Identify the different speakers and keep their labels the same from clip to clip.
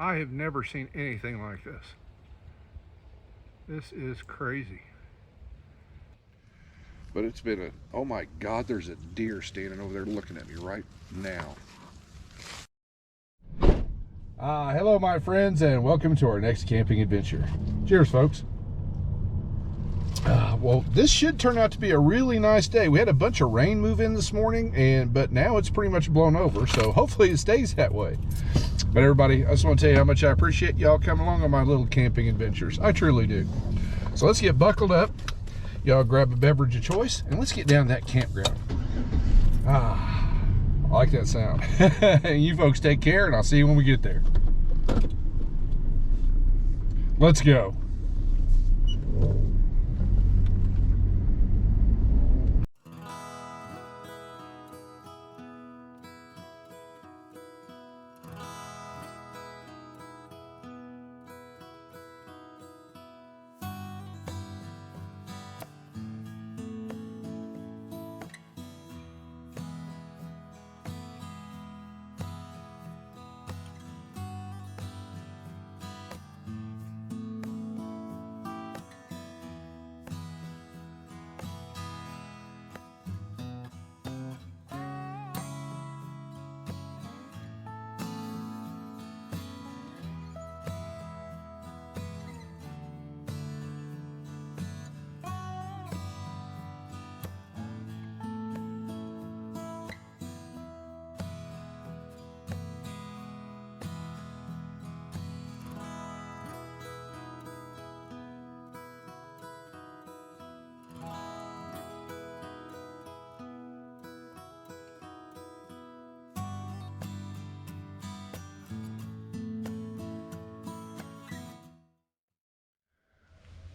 Speaker 1: I have never seen anything like this. This is crazy.
Speaker 2: But it's been a, oh my God, there's a deer standing over there looking at me right now. Hello, my friends, and welcome to our next camping adventure. Cheers, folks. Well, this should turn out to be a really nice day. We had a bunch of rain move in this morning, but now it's pretty much blown over, so hopefully it stays that way. But everybody, I just want to tell you how much I appreciate y'all coming along on my little camping adventures. I truly do. So let's get buckled up. Y'all grab a beverage of choice, and let's get down to that campground. I like that sound. You folks take care, and I'll see you when we get there. Let's go.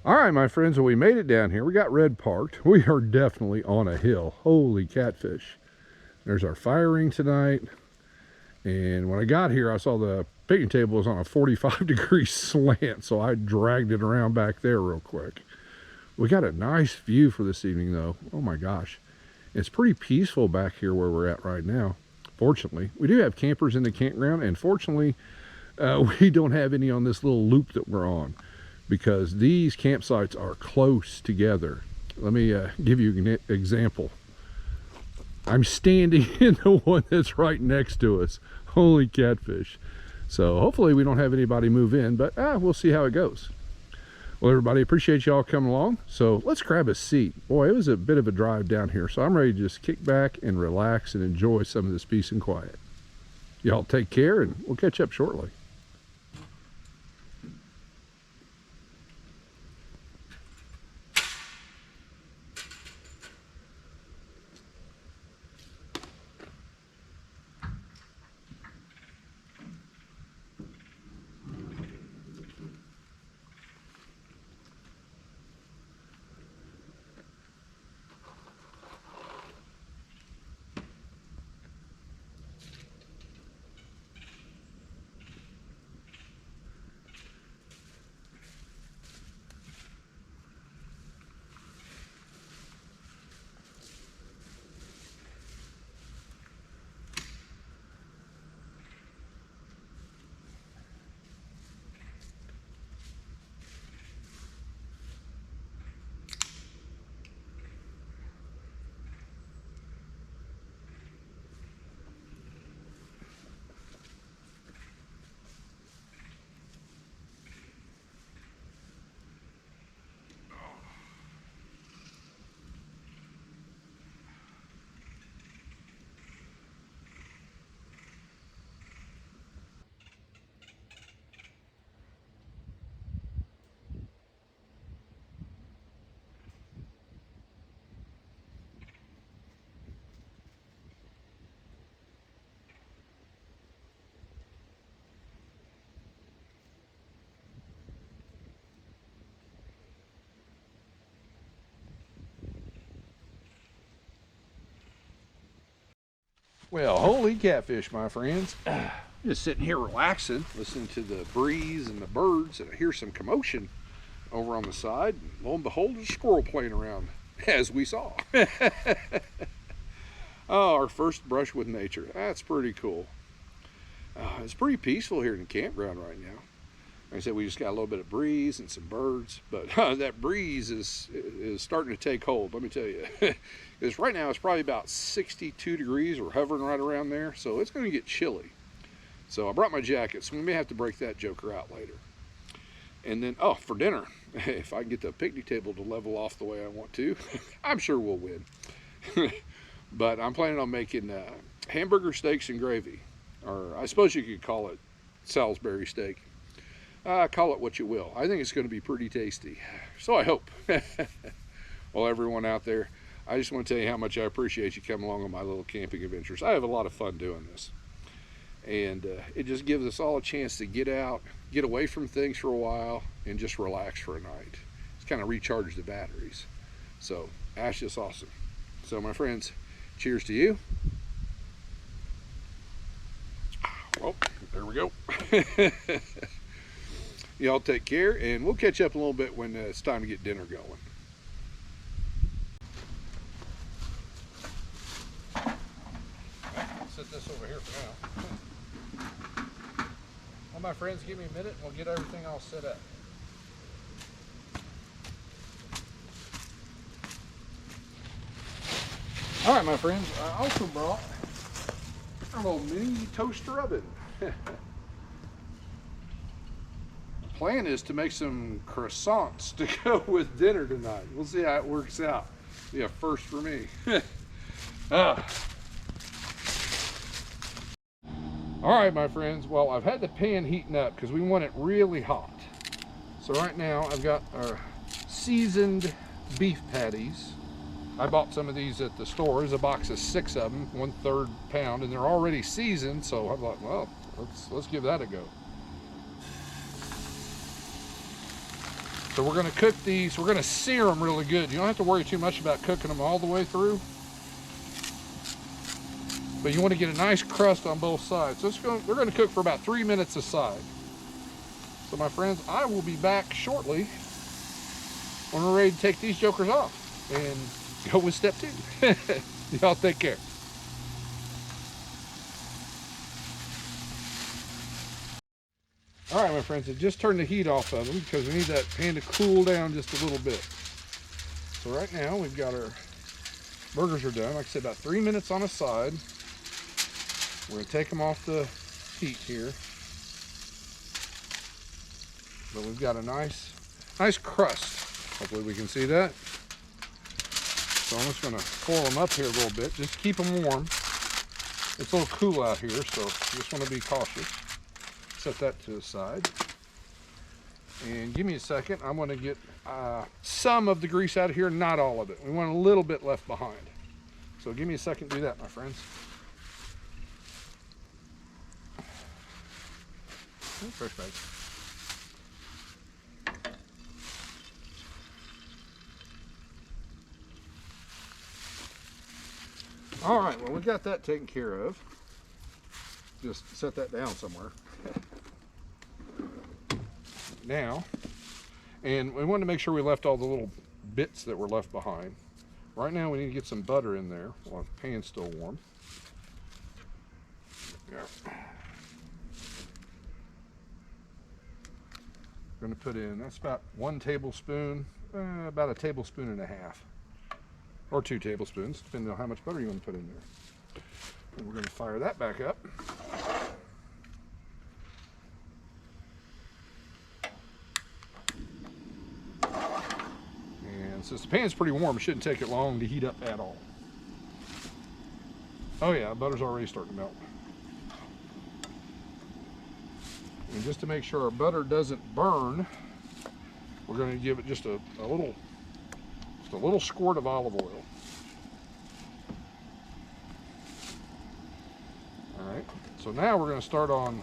Speaker 2: All right, my friends, well, we made it down here. We got red parked. We are definitely on a hill. Holy catfish. There's our fire ring tonight. And when I got here, I saw the picnic table was on a 45-degree slant, so I dragged it around back there real quick. We got a nice view for this evening, though. Oh my gosh. It's pretty peaceful back here where we're at right now. Fortunately, we do have campers in the campground, and fortunately, we don't have any on this little loop that we're on, because these campsites are close together. Let me give you an example. I'm standing in the one that's right next to us. Holy catfish. So hopefully we don't have anybody move in, but we'll see how it goes. Well, everybody, appreciate y'all coming along. So let's grab a seat. Boy, it was a bit of a drive down here, so I'm ready to just kick back and relax and enjoy some of this peace and quiet. Y'all take care, and we'll catch up shortly. Well, holy catfish, my friends. Just sitting here relaxing, listening to the breeze and the birds, and I hear some commotion over on the side. And lo and behold, there's a squirrel playing around, as we saw. Oh, our first brush with nature. That's pretty cool. It's pretty peaceful here in the campground right now. Like I said, we just got a little bit of breeze and some birds, but that breeze is starting to take hold, let me tell you. Because right now it's probably about 62 degrees. We're hovering right around there, so it's going to get chilly. So I brought my jacket, so we may have to break that joker out later. And then, oh, for dinner, if I can get the picnic table to level off the way I want to, I'm sure we'll win. But I'm planning on making hamburger steaks and gravy, or I suppose you could call it Salisbury steak. Call it what you will. I think it's going to be pretty tasty. So I hope. Well, everyone out there, I just want to tell you how much I appreciate you coming along on my little camping adventures. I have a lot of fun doing this. And it just gives us all a chance to get out, get away from things for a while, and just relax for a night. Just kind of recharge the batteries. So that's just awesome. So my friends, cheers to you. Well, there we go. Y'all take care, and we'll catch up a little bit when it's time to get dinner going. I'll set this over here for now. Well, my friends, give me a minute and we'll get everything all set up. All right, my friends, I also brought a little mini toaster oven. Plan is to make some croissants to go with dinner tonight. We'll see how it works out. Be a first for me. All right, my friends. Well, I've had the pan heating up because we want it really hot. So right now I've got our seasoned beef patties. I bought some of these at the store. There's a box of 6 of them, 1/3 pound, and they're already seasoned. So I thought, well, let's give that a go. So we're going to cook these. We're going to sear them really good. You don't have to worry too much about cooking them all the way through. But you want to get a nice crust on both sides. So they're going to cook for about 3 minutes a side. So my friends, I will be back shortly when we're ready to take these jokers off and go with step 2. Y'all take care. All right, my friends, I just turned the heat off of them because we need that pan to cool down just a little bit. So right now we've got our burgers are done. Like I said, about 3 minutes on a side. We're gonna take them off the heat here. But we've got a nice crust. Hopefully we can see that. So I'm just gonna coil them up here a little bit. Just keep them warm. It's a little cool out here, so you just want to be cautious. Set that to the side. And give me a second. I'm going to get some of the grease out of here, not all of it. We want a little bit left behind. So give me a second to do that, my friends. Fresh bag. All right, well, we got that taken care of. Just set that down somewhere. Now, and we wanted to make sure we left all the little bits that were left behind. Right now we need to get some butter in there while the pan's still warm. Yeah. Going to put in, that's about 1 tablespoon, about 1.5 tablespoons, or 2 tablespoons, depending on how much butter you want to put in there. And we're going to fire that back up. And since the pan's pretty warm, it shouldn't take it long to heat up at all. Oh yeah, butter's already starting to melt. And just to make sure our butter doesn't burn, we're going to give it just a little squirt of olive oil. All right, so now we're going to start on,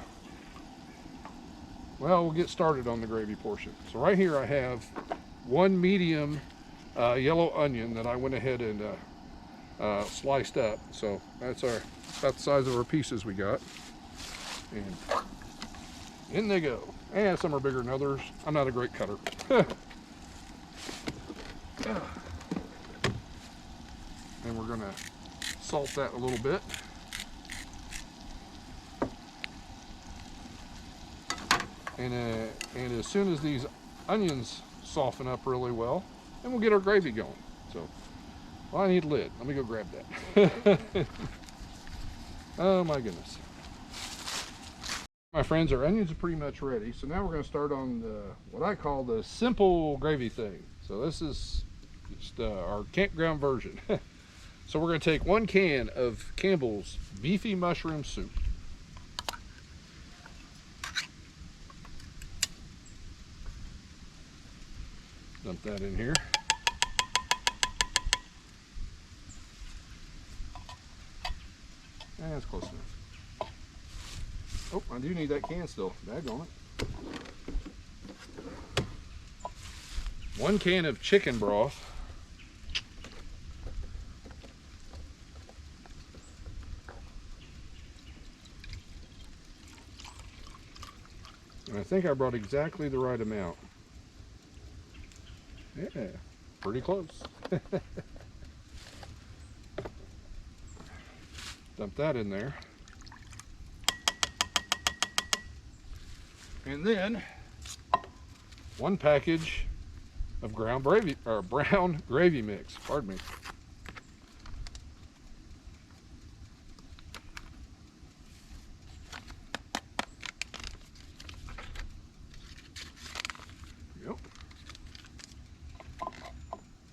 Speaker 2: well, we'll get started on the gravy portion. So right here I have 1 medium yellow onion that I went ahead and sliced up. So that's about the size of our pieces we got. And in they go. And some are bigger than others. I'm not a great cutter. And we're going to salt that a little bit. And as soon as these onions soften up really well, then we'll get our gravy going. So, well, I need a lid. Let me go grab that. Oh my goodness. My friends, our onions are pretty much ready. So now we're going to start on what I call the simple gravy thing. So this is just our campground version. So we're going to take 1 can of Campbell's beefy mushroom soup. Dump that in here. That's close enough. Oh, I do need that can still. Daggone it. 1 can of chicken broth. And I think I brought exactly the right amount. Yeah, pretty close. Dump that in there. And then 1 package of brown gravy mix. Pardon me. Yep.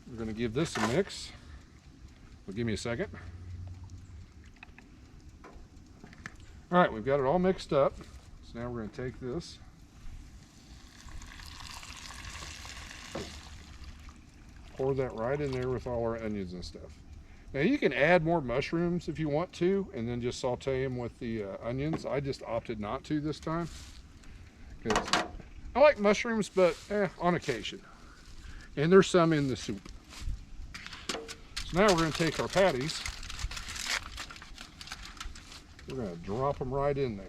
Speaker 2: We're going to give this a mix. Well, give me a second. All right, we've got it all mixed up. So now we're going to take this. Pour that right in there with all our onions and stuff. Now you can add more mushrooms if you want to, and then just saute them with the onions. I just opted not to this time, because I like mushrooms, but on occasion. And there's some in the soup. So now we're going to take our patties. We're going to drop them right in there.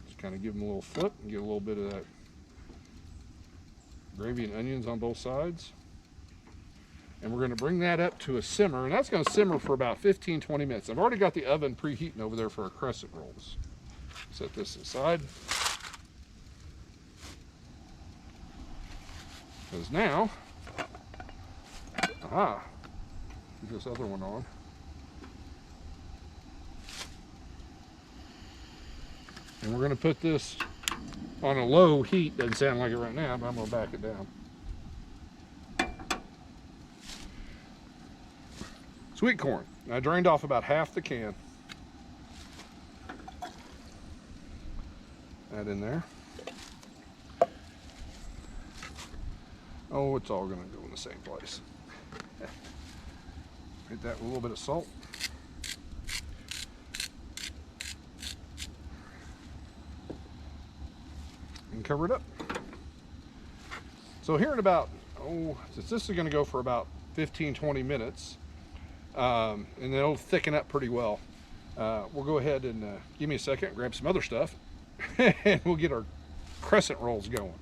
Speaker 2: Just kind of give them a little flip and get a little bit of that gravy and onions on both sides. And we're going to bring that up to a simmer, and that's going to simmer for about 15-20 minutes. I've already got the oven preheating over there for our crescent rolls. Set this aside. Because now, get this other one on. And we're going to put this on a low heat. Doesn't sound like it right now, but I'm going to back it down. Sweet corn. I drained off about half the can. That in there. Oh, it's all going to go in the same place. Hit that with a little bit of salt. And cover it up. So here in about, since this is going to go for about 15-20 minutes, and then it'll thicken up pretty well, we'll go ahead and give me a second, grab some other stuff, and we'll get our crescent rolls going.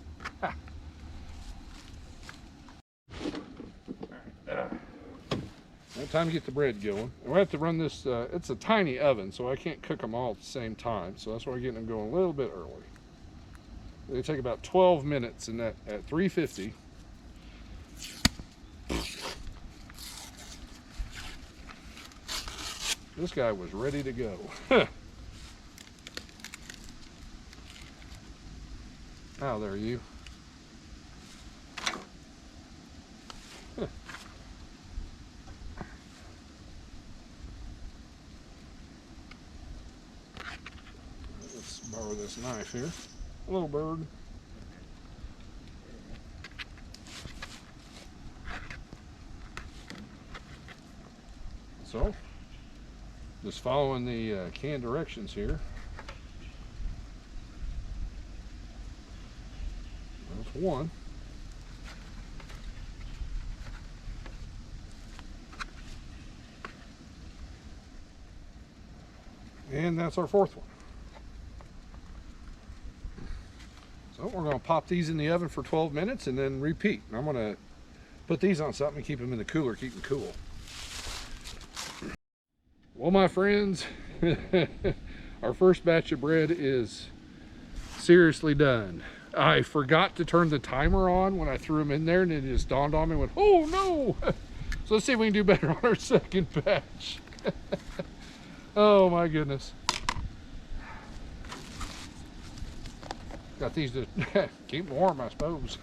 Speaker 2: Time to get the bread going. We have to run this, it's a tiny oven, so I can't cook them all at the same time, so that's why we're getting them going a little bit early. They take about 12 minutes in that at 350. This guy was ready to go. Oh, there you. Let's borrow this knife here. A little bird. So, just following the can directions here. That's one. And that's our fourth one. So Well, we're going to pop these in the oven for 12 minutes and then repeat. And I'm going to put these on something and keep them in the cooler, keep them cool. Well, my friends, our first batch of bread is seriously done. I forgot to turn the timer on when I threw them in there, and it just dawned on me, went, oh no! So let's see if we can do better on our second batch. Oh my goodness. Got these to keep warm, I suppose.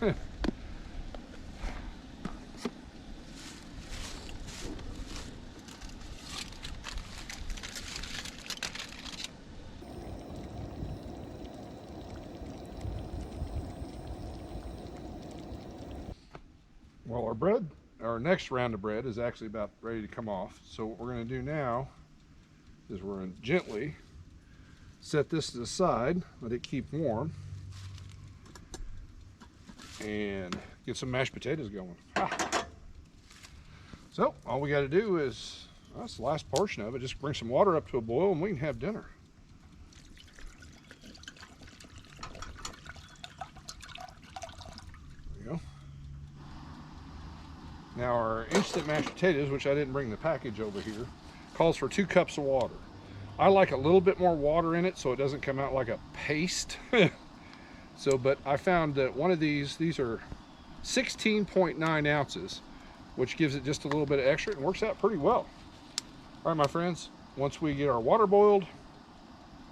Speaker 2: Well, our next round of bread is actually about ready to come off. So what we're going to do now is we're going to gently set this to the side, let it keep warm, and get some mashed potatoes going. Ah. So all we got to do is, well, that's the last portion of it, just bring some water up to a boil and we can have dinner. There you go. Now our instant mashed potatoes, which I didn't bring the package over here, calls for 2 cups of water. I like a little bit more water in it so it doesn't come out like a paste. So, but I found that one of these are 16.9 ounces, which gives it just a little bit of extra and works out pretty well. All right, my friends, once we get our water boiled,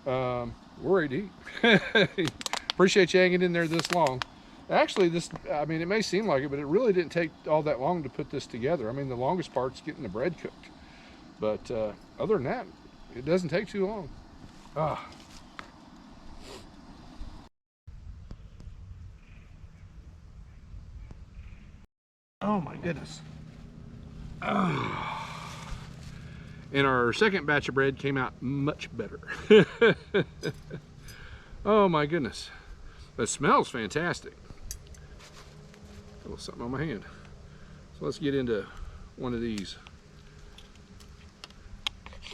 Speaker 2: we're ready to eat. Appreciate you hanging in there this long. Actually, this, I mean, it may seem like it, but it really didn't take all that long to put this together. I mean, the longest part's getting the bread cooked. But other than that, it doesn't take too long. Ah. Oh my goodness. Ah. And our second batch of bread came out much better. Oh my goodness. It smells fantastic. A little something on my hand. So let's get into one of these.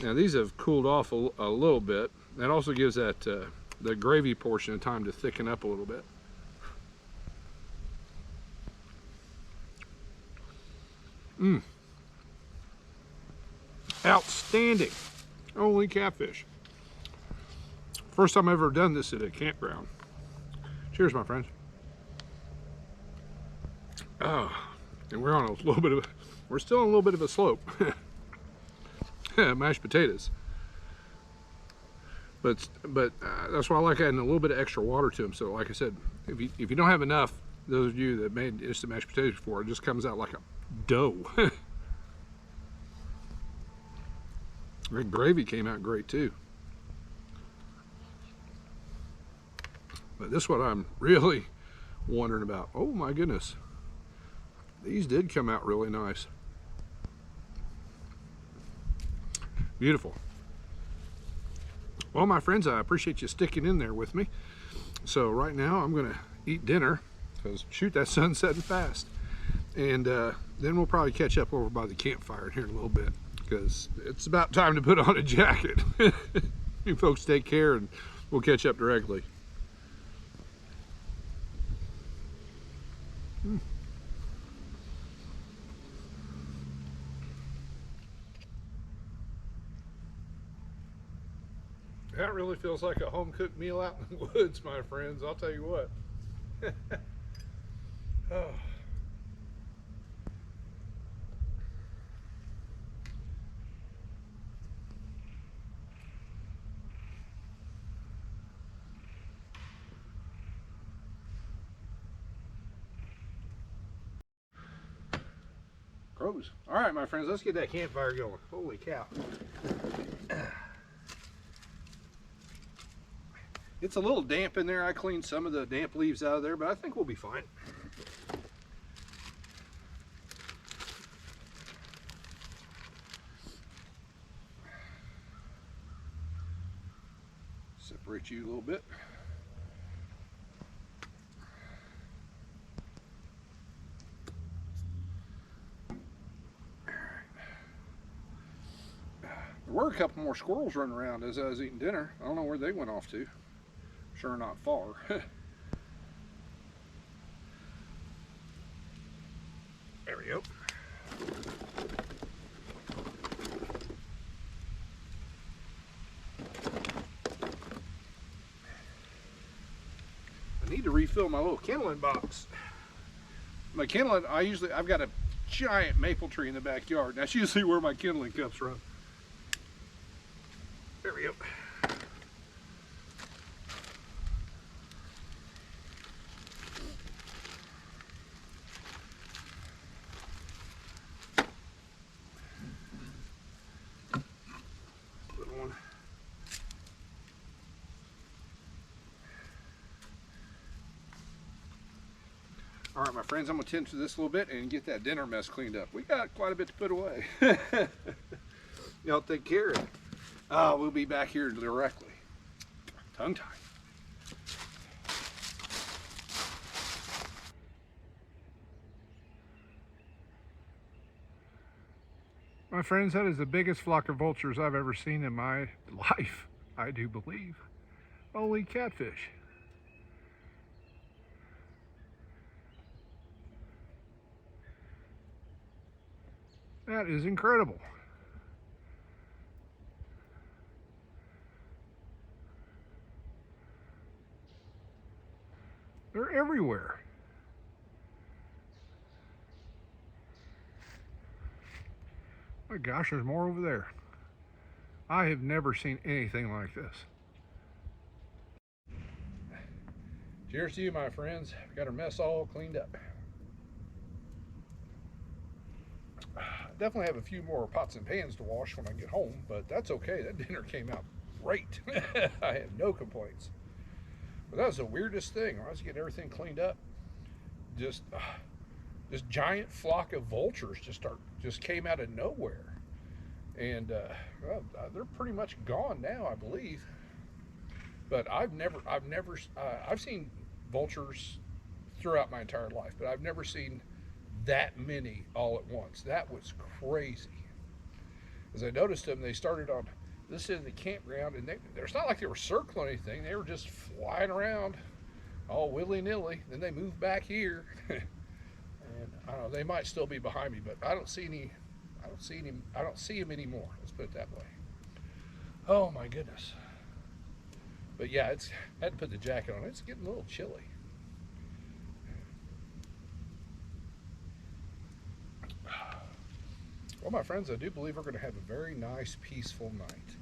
Speaker 2: Now these have cooled off a little bit. That also gives that the gravy portion of time to thicken up a little bit. Mmm. Outstanding. Holy catfish. First time I've ever done this at a campground. Cheers, my friends. Oh, and we're on a little bit of, we're still on a little bit of a slope. Mashed potatoes. But that's why I like adding a little bit of extra water to them. So like I said, if you don't have enough, those of you that made instant mashed potatoes before, it just comes out like a dough. The gravy came out great too. But this is what I'm really wondering about. Oh my goodness. These did come out really nice. Beautiful. Well, my friends, I appreciate you sticking in there with me. So right now I'm gonna eat dinner because shoot, that sun's setting fast. And then we'll probably catch up over by the campfire here in a little bit because it's about time to put on a jacket. You folks take care and we'll catch up directly. That really feels like a home-cooked meal out in the woods, my friends. I'll tell you what. Oh. Crows. All right, my friends, let's get that campfire going. Holy cow. It's a little damp in there. I cleaned some of the damp leaves out of there, but I think we'll be fine. Separate you a little bit. There were a couple more squirrels running around as I was eating dinner. I don't know where they went off to. Sure not far. need to refill my little kindling box. My kindling, I've got a giant maple tree in the backyard. That's usually where my kindling cups run. There we go. Little one. All right, my friends, I'm gonna tend to this a little bit and get that dinner mess cleaned up. We got quite a bit to put away. Y'all take care of it. We'll be back here directly. Tongue tied.
Speaker 1: My friends, that is the biggest flock of vultures I've ever seen in my life, I do believe. Holy catfish. That is incredible. They're everywhere. My gosh, there's more over there. I have never seen anything like this.
Speaker 2: Cheers to you, my friends. We got our mess all cleaned up. Definitely have a few more pots and pans to wash when I get home, but that's okay. That dinner came out great. I have no complaints. But that was the weirdest thing. When I was getting everything cleaned up, just this giant flock of vultures just came out of nowhere, and well, they're pretty much gone now, I believe. But I've seen vultures throughout my entire life, but I've never seen that many all at once. That was crazy. As I noticed them, they started on this end of the campground, and it's not like they were circling anything. They were just flying around all willy-nilly. Then they moved back here. And I don't know, they might still be behind me, but I don't see them anymore. Let's put it that way. Oh my goodness. But yeah, I had to put the jacket on. It's getting a little chilly. Well, my friends, I do believe we're going to have a very nice, peaceful night.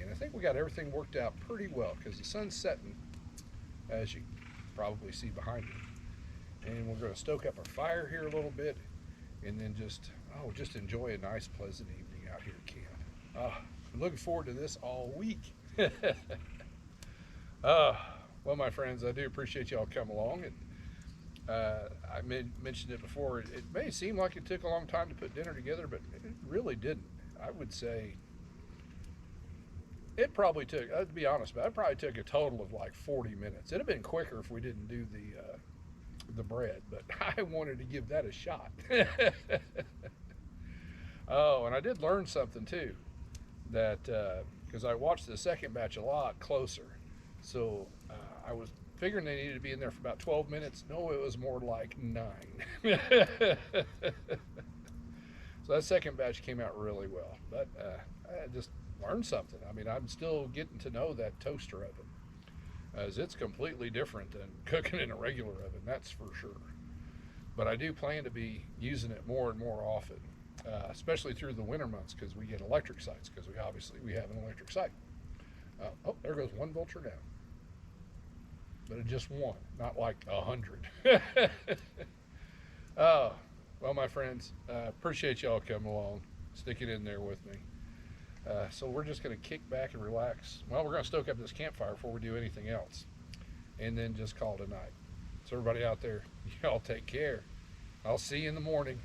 Speaker 2: And I think we got everything worked out pretty well because the sun's setting, as you probably see behind me. And we're going to stoke up our fire here a little bit and then just enjoy a nice, pleasant evening out here at camp. I'm looking forward to this all week. Well, my friends, I do appreciate y'all coming along. And I mentioned it before. It may seem like it took a long time to put dinner together, but it really didn't. I would say it probably took, to be honest, but it probably took a total of like 40 minutes. It'd have been quicker if we didn't do the bread, but I wanted to give that a shot. Oh, and I did learn something too, that because I watched the second batch a lot closer, so I was figuring they needed to be in there for about 12 minutes. No, it was more like 9. So that second batch came out really well, but I just learned something. I mean, I'm still getting to know that toaster oven, as it's completely different than cooking in a regular oven, that's for sure. But I do plan to be using it more and more often, especially through the winter months, because we get electric sites, because we have an electric site. Oh, there goes one vulture down. But it just one, not like 100. Oh, well, my friends, appreciate y'all coming along, sticking in there with me. So we're just going to kick back and relax. Well, we're going to stoke up this campfire before we do anything else, and then just call it a night. So everybody out there, y'all take care. I'll see you in the morning.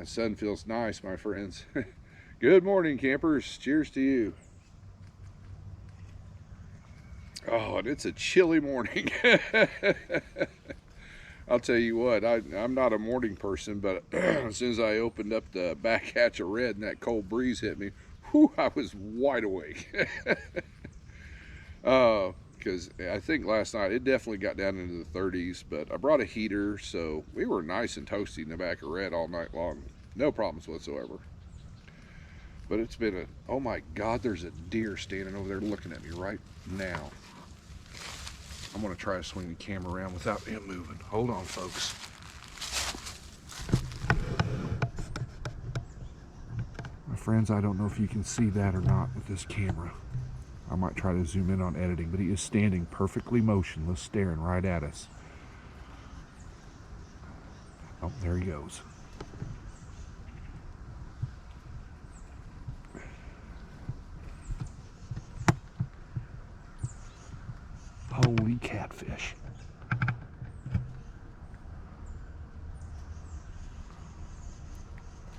Speaker 2: The sun feels nice, my friends. Good morning, campers. Cheers to you. Oh, and it's a chilly morning. I'll tell you what, I'm not a morning person, but as soon as I opened up the back hatch of red and that cold breeze hit me, whew, I was wide awake. Because I think last night it definitely got down into the 30s, but I brought a heater, so we were nice and toasty in the back of red all night long. No problems whatsoever. But it's been a, oh my God, there's a deer standing over there looking at me right now. I'm gonna try to swing the camera around without him moving. Hold on, folks. My friends, I don't know if you can see that or not with this camera. I might try to zoom in on editing, but he is standing perfectly motionless, staring right at us. Oh, there he goes. Holy catfish.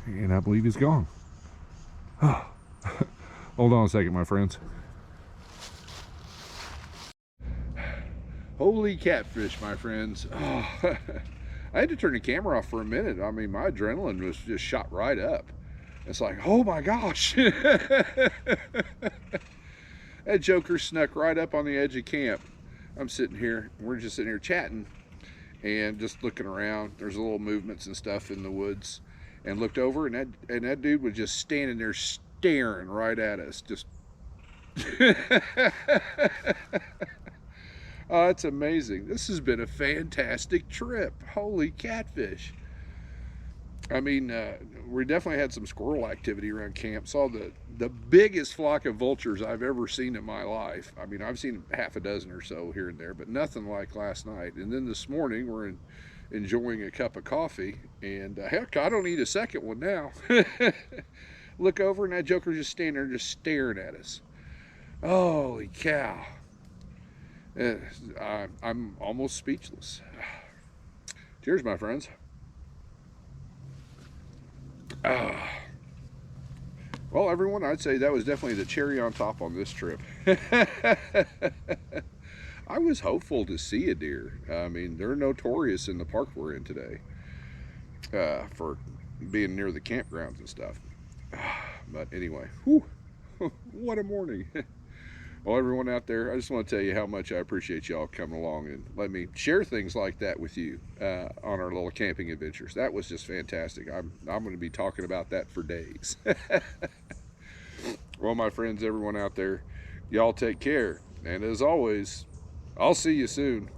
Speaker 2: And I believe he's gone. Oh. Hold on a second, my friends. Holy catfish, my friends. Oh. I had to turn the camera off for a minute. I mean, my adrenaline was just shot right up. It's like, oh my gosh. That joker snuck right up on the edge of camp. I'm sitting here, we're just sitting here chatting and just looking around. There's a little movements and stuff in the woods, and looked over, and that dude was just standing there staring right at us. Just oh, it's amazing. This has been a fantastic trip. Holy catfish. I mean, we definitely had some squirrel activity around camp. Saw the biggest flock of vultures I've ever seen in my life. I mean, I've seen half a dozen or so here and there, but nothing like last night. And then this morning, we're enjoying a cup of coffee, and heck, I don't need a second one now. Look over, and that joker's just standing there just staring at us. Holy cow. I'm almost speechless. Cheers, my friends. Well, everyone, I'd say that was definitely the cherry on top on this trip. I was hopeful to see a deer. I mean, they're notorious in the park we're in today for being near the campgrounds and stuff. But anyway, whew, what a morning. Well, everyone out there, I just want to tell you how much I appreciate y'all coming along and let me share things like that with you on our little camping adventures. That was just fantastic. I'm going to be talking about that for days. Well, my friends, everyone out there, y'all take care. And as always, I'll see you soon.